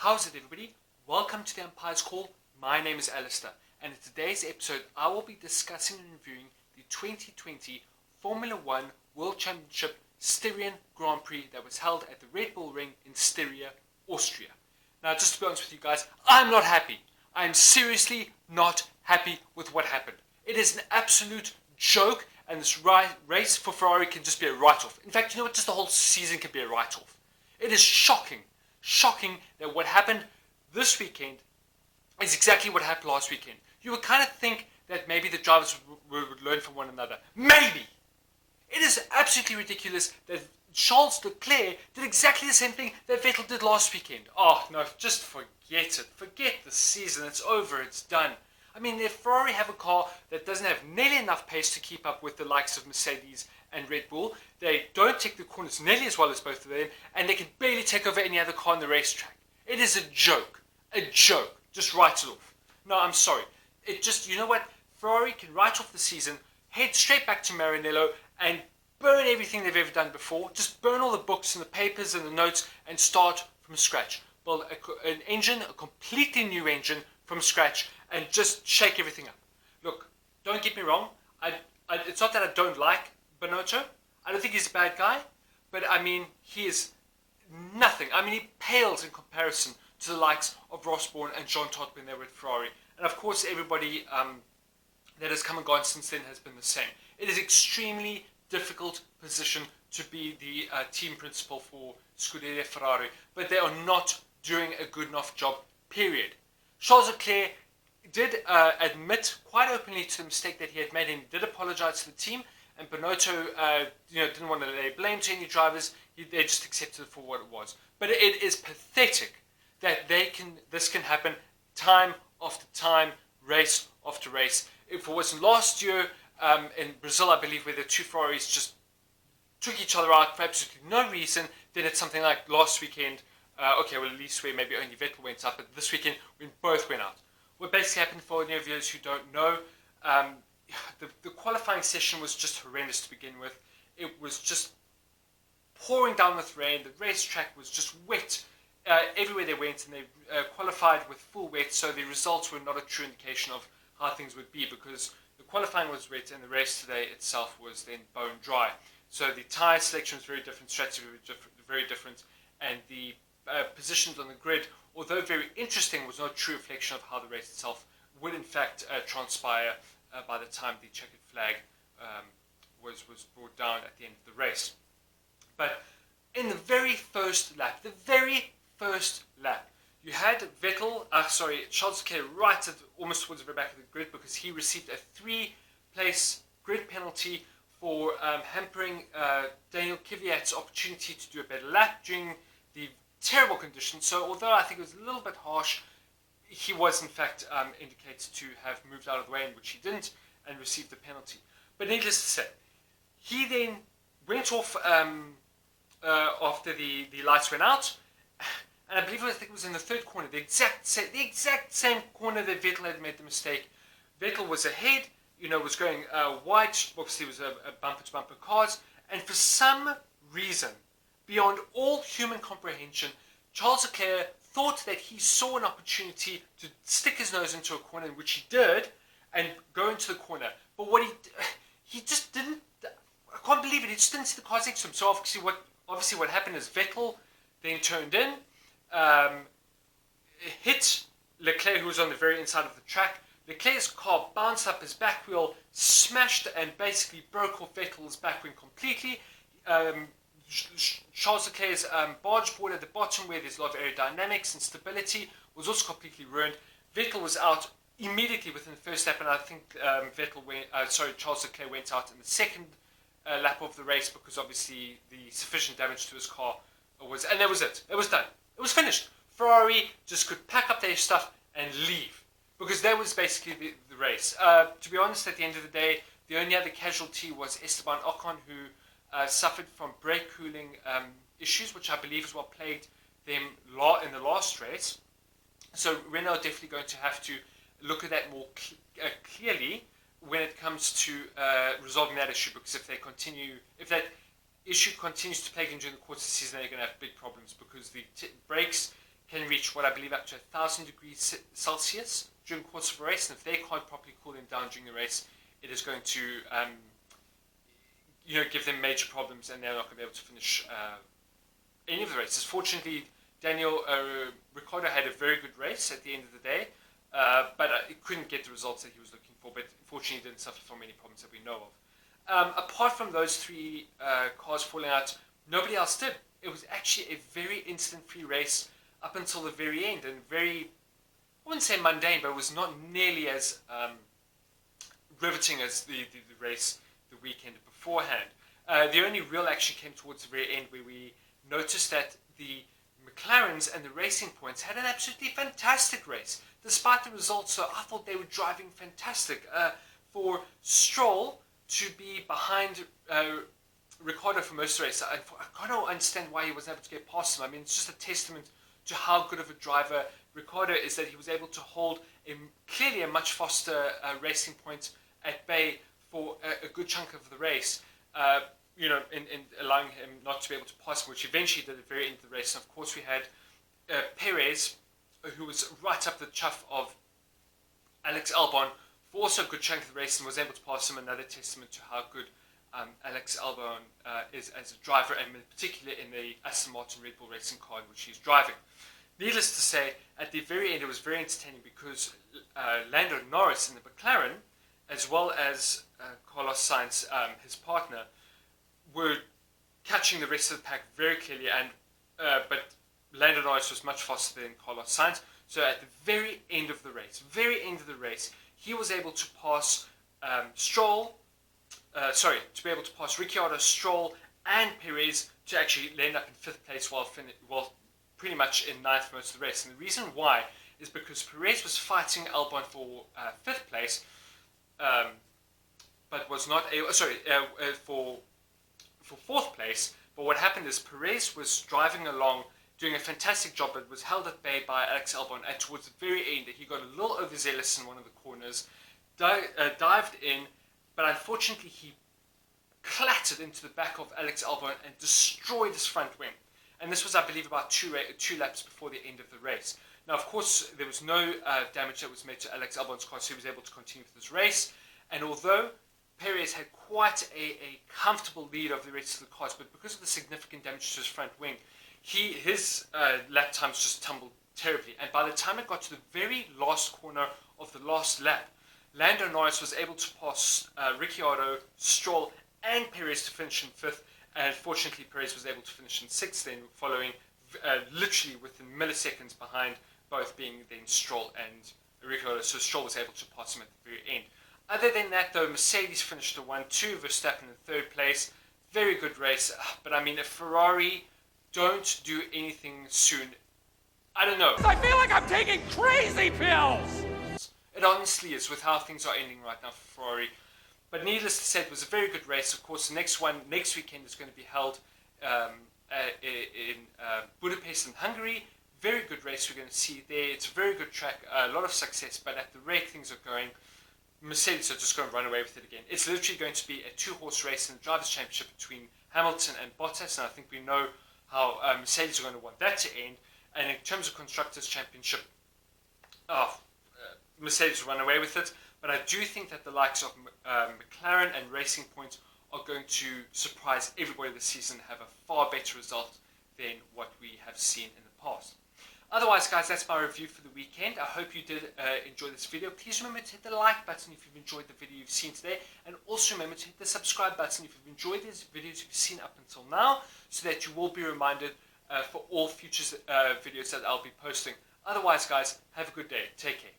How's it, everybody? Welcome to the Umpire's Call. My name is Alistair, and in today's episode I will be discussing and reviewing the 2020 Formula 1 World Championship Styrian Grand Prix that was held at the Red Bull Ring in Styria, Austria. Now, just to be honest with you guys, I'm not happy. I'm seriously not happy with what happened. It is an absolute joke, and this race for Ferrari can just be a write-off. In fact, you know what? Just the whole season can be a write-off. It is shocking that what happened this weekend is exactly what happened last weekend. You would kind of think that maybe the drivers would learn from one another. Maybe! It is absolutely ridiculous that Charles Leclerc did exactly the same thing that Vettel did last weekend. Oh, no, just forget it. Forget the season. It's over. It's done. I mean, if Ferrari have a car that doesn't have nearly enough pace to keep up with the likes of Mercedes and Red Bull, they don't take the corners nearly as well as both of them, and they can barely take over any other car on the racetrack. It is a joke. A joke. Just write it off. No, I'm sorry. It just, you know what? Ferrari can write off the season, head straight back to Maranello, and burn everything they've ever done before. Just burn all the books and the papers and the notes and start from scratch. Build an engine, a completely new engine from scratch, and just shake everything up. Look, don't get me wrong. It's not that I don't like Binotto. I don't think he's a bad guy, but I mean, he is nothing. I mean, he pales in comparison to the likes of Ross Brawn and Jean Todt when they were at Ferrari. And of course, everybody that has come and gone since then has been the same. It is extremely difficult position to be the team principal for Scuderia Ferrari, but they are not doing a good enough job, period. Charles Leclerc did admit quite openly to the mistake that he had made and did apologize to the team, and Binotto didn't want to lay blame to any drivers. They just accepted it for what it was. But it is pathetic that this can happen time after time, race after race. If it wasn't last year in Brazil, I believe, where the two Ferraris just took each other out for absolutely no reason, then it's something like last weekend. Okay, well, at least where maybe only Vettel went out, but this weekend when both went out. What basically happened, for any of you who don't know, the qualifying session was just horrendous to begin with. It was just pouring down with rain. The racetrack was just wet everywhere they went, and they qualified with full wet, so the results were not a true indication of how things would be, because the qualifying was wet and the race today itself was then bone dry. So the tyre selection was very different, strategy was very different, and the positions on the grid, although very interesting, was not a true reflection of how the race itself would in fact transpire by the time the checkered flag was brought down at the end of the race. But in the very first lap, you had Charles Leclerc right at almost towards the very back of the grid, because he received a 3-place grid penalty for hampering Daniel Kvyat's opportunity to do a better lap during the terrible conditions. So although I think it was a little bit harsh, he was in fact indicated to have moved out of the way, in which he didn't, and received the penalty. But needless to say, he then went off after the lights went out, and I think it was in the third corner, the exact same corner that Vettel had made the mistake. Vettel was ahead, was going wide. Obviously, it was a bumper-to-bumper cars, and for some reason, beyond all human comprehension, Charles Leclerc thought that he saw an opportunity to stick his nose into a corner, which he did, and go into the corner. But what he just didn't. I can't believe it. He just didn't see the cars next to him. So obviously what happened is Vettel then turned in, hit Leclerc, who was on the very inside of the track. Leclerc's car bounced up his back wheel, smashed and basically broke off Vettel's back wing completely. Charles Leclerc's barge board at the bottom, where there's a lot of aerodynamics and stability, was also completely ruined. Vettel was out immediately within the first lap, and I think Charles Leclerc went out in the second lap of the race, because obviously the sufficient damage to his car was, and that was it. It was done. It was finished. Ferrari just could pack up their stuff and leave, because that was basically the race. To be honest, at the end of the day, the only other casualty was Esteban Ocon, who suffered from brake cooling issues, which I believe is what plagued them in the last race. So Renault are definitely going to have to look at that more clearly when it comes to resolving that issue, because if that issue continues to plague them during the course of the season, they're going to have big problems, because the brakes can reach what I believe up to 1,000 degrees Celsius during the course of a race, and if they can't properly cool them down during the race, it is going to give them major problems, and they're not going to be able to finish any of the races. Fortunately, Daniel Ricciardo had a very good race at the end of the day, but it couldn't get the results that he was looking for, but fortunately didn't suffer from any problems that we know of. Apart from those three cars falling out, nobody else did. It was actually a very incident-free race up until the very end, and very, I wouldn't say mundane, but it was not nearly as riveting as the race the weekend beforehand. The only real action came towards the very end, where we noticed that the McLarens and the Racing Points had an absolutely fantastic race. Despite the results, so I thought they were driving fantastic. For Stroll to be behind Ricciardo for most of the race, I don't understand why he wasn't able to get past him. I mean, it's just a testament to how good of a driver Ricciardo is, that he was able to hold clearly a much faster Racing Point at bay for a good chunk of the race, in allowing him not to be able to pass him, which eventually did at the very end of the race. And of course we had Perez, who was right up the chuff of Alex Albon for also a good chunk of the race and was able to pass him. Another testament to how good Alex Albon is as a driver, and in particular in the Aston Martin Red Bull racing car in which he's driving. Needless to say, at the very end it was very entertaining, because Lando Norris in the McLaren, as well as Carlos Sainz, his partner, were catching the rest of the pack very clearly, and but Lando Norris was much faster than Carlos Sainz. So at the very end of the race, he was able to pass to be able to pass Ricciardo, Stroll, and Perez to actually land up in 5th place while pretty much in 9th most of the race. And the reason why is because Perez was fighting Albon for 5th place, but was not able, for 4th place. But what happened is Perez was driving along, doing a fantastic job, but was held at bay by Alex Albon, and towards the very end he got a little overzealous in one of the corners, dived in, but unfortunately he clattered into the back of Alex Albon and destroyed his front wing. And this was, I believe, about two laps before the end of the race. Now, of course, there was no damage that was made to Alex Albon's car, so he was able to continue with this race. And although Perez had quite a comfortable lead over the rest of the cars, but because of the significant damage to his front wing, his lap times just tumbled terribly. And by the time it got to the very last corner of the last lap, Lando Norris was able to pass Ricciardo, Stroll, and Perez to finish in 5th. And fortunately, Perez was able to finish in 6th, then following literally within milliseconds behind, both being then Stroll and Ricciardo. So Stroll was able to pass him at the very end. Other than that, though, Mercedes finished at 1-2, Verstappen in 3rd place. Very good race. But I mean, if Ferrari don't do anything soon, I don't know. I feel like I'm taking crazy pills! It honestly is, with how things are ending right now for Ferrari. But needless to say, it was a very good race. Of course, the next weekend is going to be held in Budapest in Hungary. Very good race we're going to see there. It's a very good track, a lot of success, but at the rate things are going, Mercedes are just going to run away with it again. It's literally going to be a 2-horse race in the Drivers' Championship between Hamilton and Bottas, and I think we know how Mercedes are going to want that to end. And in terms of Constructors' Championship, Mercedes will run away with it. But I do think that the likes of McLaren and Racing Point are going to surprise everybody this season, have a far better result than what we have seen in the past. Otherwise, guys, that's my review for the weekend. I hope you did enjoy this video. Please remember to hit the like button if you've enjoyed the video you've seen today. And also remember to hit the subscribe button if you've enjoyed these videos you've seen up until now, so that you will be reminded for all future videos that I'll be posting. Otherwise, guys, have a good day. Take care.